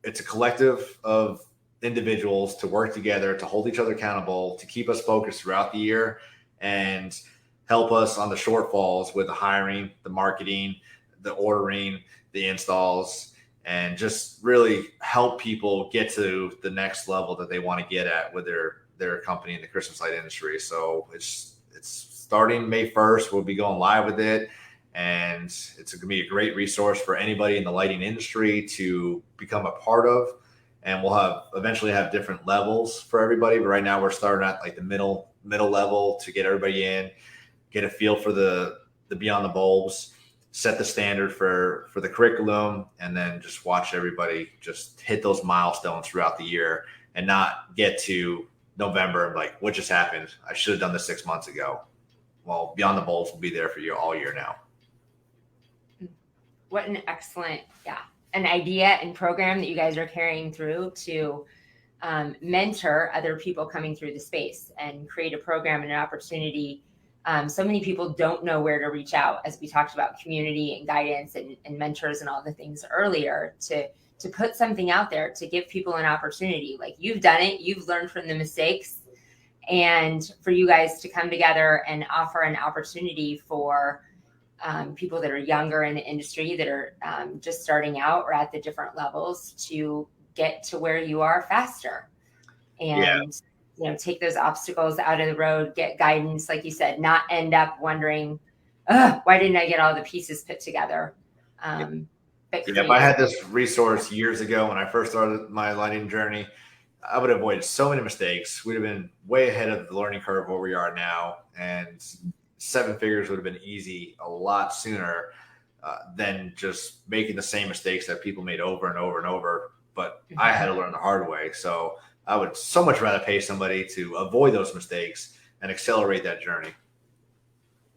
it's a collective of individuals to work together, to hold each other accountable, to keep us focused throughout the year and help us on the shortfalls with the hiring, the marketing, the ordering, the installs, and just really help people get to the next level that they want to get at with their company in the Christmas light industry. So it's starting May 1st. We'll be going live with it. And it's going to be a great resource for anybody in the lighting industry to become a part of. And we'll eventually have different levels for everybody. But right now we're starting at like the middle level to get everybody in, get a feel for the Beyond the Bulbs, set the standard for the curriculum, and then just watch everybody just hit those milestones throughout the year and not get to November and like, what just happened? I should have done this 6 months ago. Well, Beyond the Bulbs will be there for you all year now. What an excellent, an idea and program that you guys are carrying through to mentor other people coming through the space and create a program and an opportunity. So many people don't know where to reach out, as we talked about community and guidance and mentors and all the things earlier, to put something out there to give people an opportunity. Like, you've done it, you've learned from the mistakes, and for you guys to come together and offer an opportunity for people that are younger in the industry, that are just starting out or at the different levels, to get to where you are faster. And take those obstacles out of the road, get guidance, like you said, not end up wondering, why didn't I get all the pieces put together? If I had this resource years ago when I first started my lighting journey, I would have avoided so many mistakes. We'd have been way ahead of the learning curve where we are now. And 7 figures would have been easy a lot sooner than just making the same mistakes that people made over and over and over. But I had to learn the hard way. So I would so much rather pay somebody to avoid those mistakes and accelerate that journey.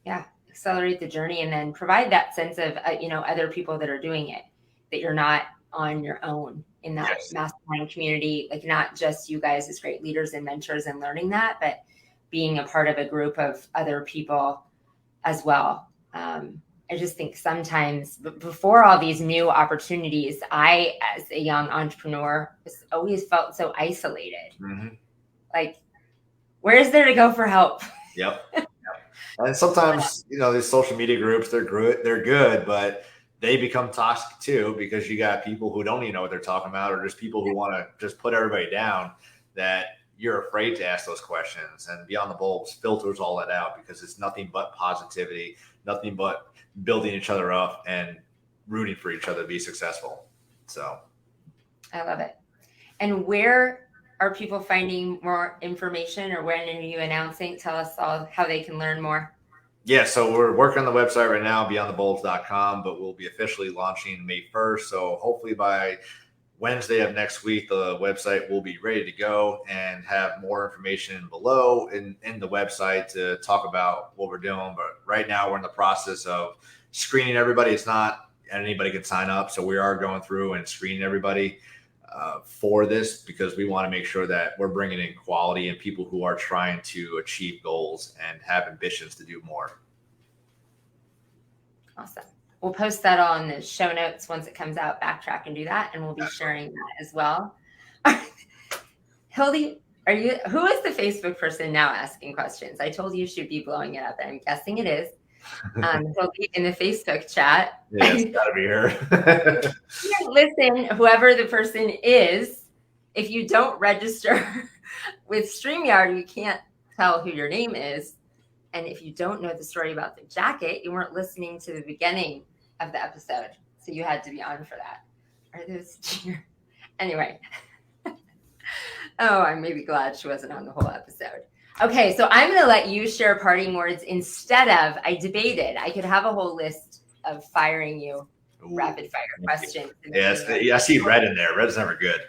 Yeah, accelerate the journey, and then provide that sense of, other people that are doing it, that you're not on your own in that mastermind community. Like, not just you guys as great leaders and mentors and learning that, but being a part of a group of other people as well. I just think sometimes before all these new opportunities, I, as a young entrepreneur, always felt so isolated. Mm-hmm. Like, where is there to go for help? Yep. And sometimes, these social media groups, they're good, but they become toxic too, because you got people who don't even know what they're talking about, or just people who want to just put everybody down, that you're afraid to ask those questions. And Beyond the Bulbs filters all that out because it's nothing but positivity, nothing but building each other up and rooting for each other to be successful. So I love it. And where are people finding more information, or when are you announcing? Tell us all how they can learn more. Yeah, so we're working on the website right now, beyondthebulbs.com, but we'll be officially launching May 1st. So hopefully by Wednesday of next week, the website will be ready to go and have more information below in the website to talk about what we're doing. But right now we're in the process of screening everybody. It's not anybody can sign up. So we are going through and screening everybody for this because we want to make sure that we're bringing in quality and people who are trying to achieve goals and have ambitions to do more. Awesome. We'll post that on the show notes once it comes out. Backtrack and do that, and we'll be sharing that as well. Hildy, who is the Facebook person now asking questions? I told you she'd be blowing it up, and I'm guessing it is. Hildy in the Facebook chat. Yeah, it's gotta be her. Listen, whoever the person is, if you don't register with StreamYard, you can't tell who your name is. And if you don't know the story about the jacket, you weren't listening to the beginning of the episode. So you had to be on for that. Are those anyway? Oh, I'm maybe glad she wasn't on the whole episode. Okay, so I'm going to let you share parting words instead of, I debated. I could have a whole list of firing you rapid fire questions. Yes, I see red in there. Red's never good.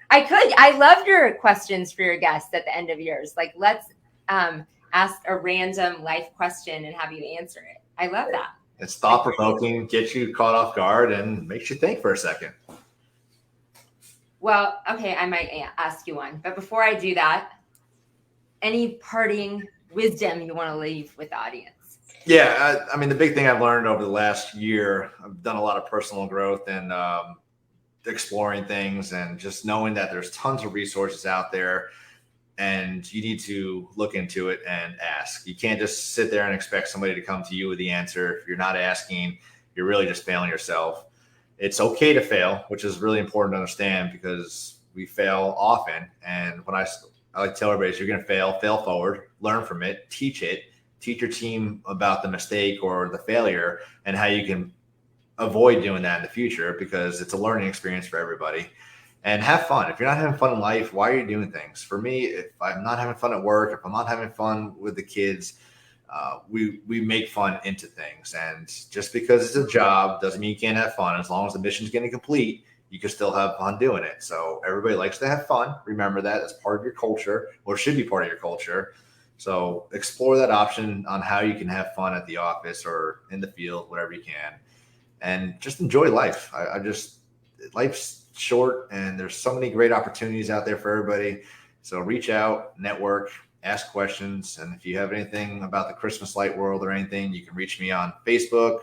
I loved your questions for your guests at the end of yours. Like, let's ask a random life question and have you answer it. I love that. It's thought provoking, gets you caught off guard, and makes you think for a second. Well, okay, I might ask you one. But before I do that, any parting wisdom you want to leave with the audience? Yeah, I mean, the big thing I've learned over the last year, I've done a lot of personal growth and exploring things and just knowing that there's tons of resources out there and you need to look into it and ask. You can't just sit there and expect somebody to come to you with the answer. If you're not asking, you're really just failing yourself. It's okay to fail, which is really important to understand because we fail often. And when I like to tell everybody, is you're going to fail forward, learn from it, teach your team about the mistake or the failure and how you can avoid doing that in the future because it's a learning experience for everybody. And have fun. If you're not having fun in life, why are you doing things? For me, if I'm not having fun at work, if I'm not having fun with the kids, we make fun into things. And just because it's a job doesn't mean you can't have fun. As long as the mission's getting complete, you can still have fun doing it. So everybody likes to have fun. Remember that as part of your culture, or should be part of your culture. So explore that option on how you can have fun at the office or in the field, whatever you can. And just enjoy life. Life's short and there's so many great opportunities out there for everybody. So reach out, network, ask questions. And if you have anything about the Christmas light world or anything, you can reach me on Facebook,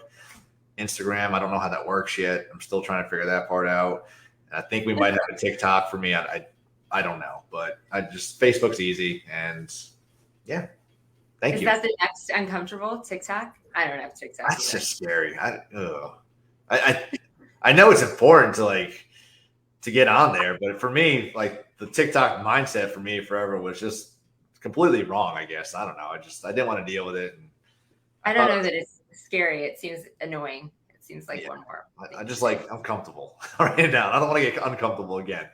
Instagram. I don't know how that works yet. I'm still trying to figure that part out. And I think we might have a TikTok for me. I don't know, but Facebook's easy. And yeah, thank you. Is that the next uncomfortable TikTok? I don't have TikTok. That's just scary. I know it's important to get on there, but for me, like the TikTok mindset for me forever was just completely wrong. I guess I don't know. I didn't want to deal with it. And I don't know that it's scary. It seems annoying. It seems like one more. I'm comfortable. I'll write it down. I don't want to get uncomfortable again.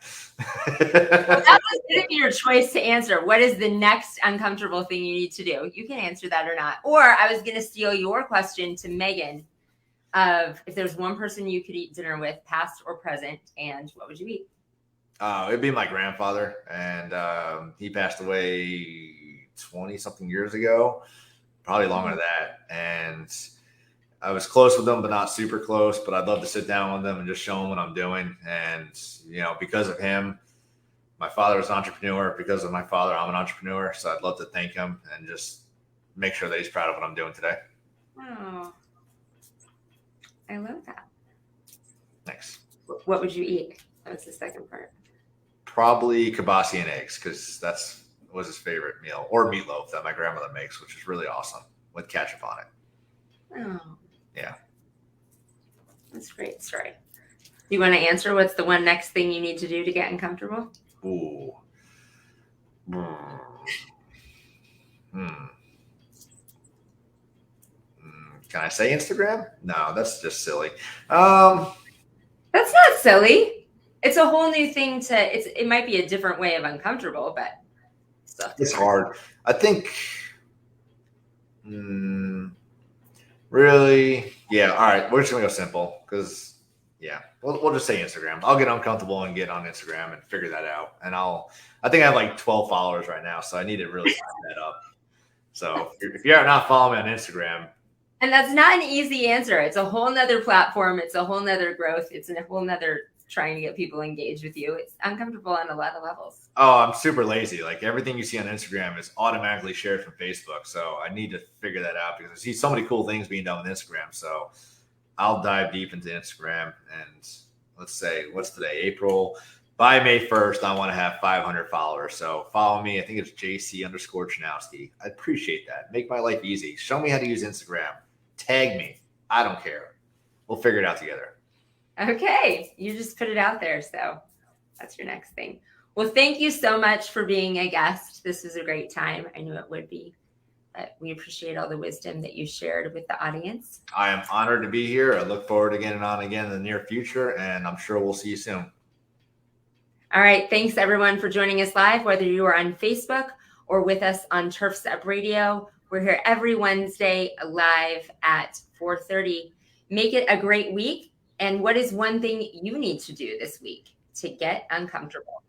Well, that was going to be your choice to answer. What is the next uncomfortable thing you need to do? You can answer that or not. Or I was going to steal your question to Megan of if there's one person you could eat dinner with, past or present, and what would you eat? It'd be my grandfather, and he passed away 20-something years ago, probably longer than that. And I was close with him, but not super close. But I'd love to sit down with him and just show him what I'm doing. And because of him, my father was an entrepreneur. Because of my father, I'm an entrepreneur. So I'd love to thank him and just make sure that he's proud of what I'm doing today. Oh, I love that. Thanks. What would you eat? That's the second part. Probably kibasi and eggs because was his favorite meal, or meatloaf that my grandmother makes, which is really awesome with ketchup on it. Oh, yeah, that's a great story. Do you want to answer what's the one next thing you need to do to get uncomfortable? Ooh. Can I say Instagram? No, that's just silly. That's not silly. It's a whole new thing it might be a different way of uncomfortable, but still it's hard. I think really, yeah. All right, we're just gonna go simple because yeah, we'll just say Instagram. I'll get uncomfortable and get on Instagram and figure that out. And I think I have like 12 followers right now, so I need to really sign that up. So if you're not following me on Instagram. And that's not an easy answer. It's a whole nother platform. It's a whole nother growth. It's a whole nother trying to get people engaged with you. It's uncomfortable on a lot of levels. Oh, I'm super lazy. Like everything you see on Instagram is automatically shared from Facebook. So I need to figure that out because I see so many cool things being done with Instagram. So I'll dive deep into Instagram. And let's say, what's today? April. By May 1st, I want to have 500 followers. So follow me. I think it's JC_Chanowski. I appreciate that. Make my life easy. Show me how to use Instagram. Tag me. I don't care. We'll figure it out together. Okay. You just put it out there. So that's your next thing. Well, thank you so much for being a guest. This was a great time. I knew it would be. But we appreciate all the wisdom that you shared with the audience. I am honored to be here. I look forward to getting on again in the near future, and I'm sure we'll see you soon. All right. Thanks, everyone, for joining us live, whether you are on Facebook or with us on Turf's Up Radio. We're here every Wednesday live at 4:30. Make it a great week. And what is one thing you need to do this week to get uncomfortable?